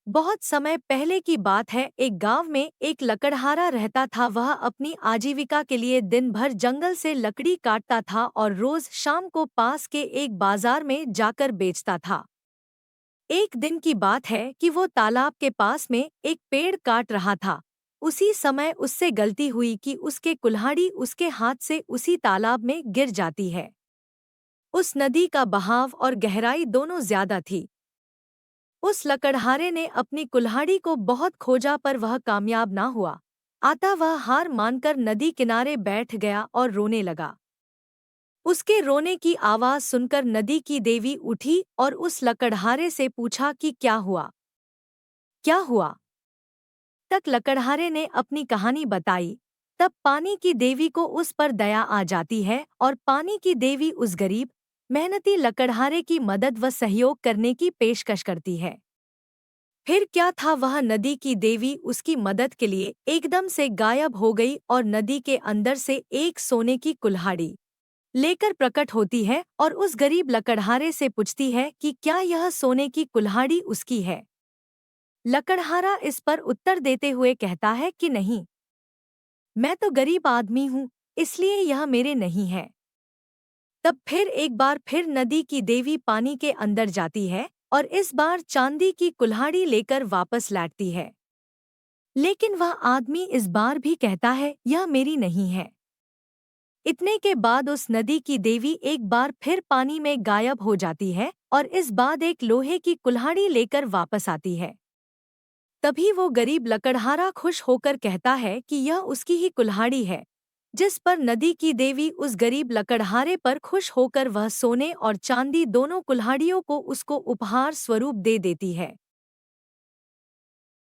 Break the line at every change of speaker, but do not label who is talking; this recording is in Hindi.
बहुत समय पहले की बात है। एक गांव में एक लकड़हारा रहता था। वह अपनी आजीविका के लिए दिन भर जंगल से लकड़ी काटता था और रोज शाम को पास के एक बाजार में जाकर बेचता था। एक दिन की बात है कि वो तालाब के पास में एक पेड़ काट रहा था। उसी समय उससे गलती हुई कि उसके कुल्हाड़ी उसके हाथ से उसी तालाब में गिर जाती है। उस नदी का बहाव और गहराई दोनों ज्यादा थी। उस लकड़हारे ने अपनी कुल्हाड़ी को बहुत खोजा पर वह कामयाब ना हुआ। आता वह हार मानकर नदी किनारे बैठ गया और रोने लगा। उसके रोने की आवाज सुनकर नदी की देवी उठी और उस लकड़हारे से पूछा कि क्या हुआ, क्या हुआ। तक लकड़हारे ने अपनी कहानी बताई। तब पानी की देवी को उस पर दया आ जाती है और पानी की देवी उस गरीब मेहनती लकड़हारे की मदद व सहयोग करने की पेशकश करती है। फिर क्या था, वह नदी की देवी उसकी मदद के लिए एकदम से गायब हो गई और नदी के अंदर से एक सोने की कुल्हाड़ी लेकर प्रकट होती है और उस गरीब लकड़हारे से पूछती है कि क्या यह सोने की कुल्हाड़ी उसकी है। लकड़हारा इस पर उत्तर देते हुए कहता है कि नहीं, मैं तो गरीब आदमी हूँ, इसलिए यह मेरे नहीं है। तब फिर एक बार फिर नदी की देवी पानी के अंदर जाती है और इस बार चांदी की कुल्हाड़ी लेकर वापस लौटती है। लेकिन वह आदमी इस बार भी कहता है यह मेरी नहीं है। इतने के बाद उस नदी की देवी एक बार फिर पानी में गायब हो जाती है और इस बाद एक लोहे की कुल्हाड़ी लेकर वापस आती है। तभी वो गरीब लकड़हारा खुश होकर कहता है कि यह उसकी ही कुल्हाड़ी है। जिस पर नदी की देवी उस गरीब लकड़हारे पर खुश होकर वह सोने और चांदी दोनों कुल्हाड़ियों को उसको उपहार स्वरूप दे देती है।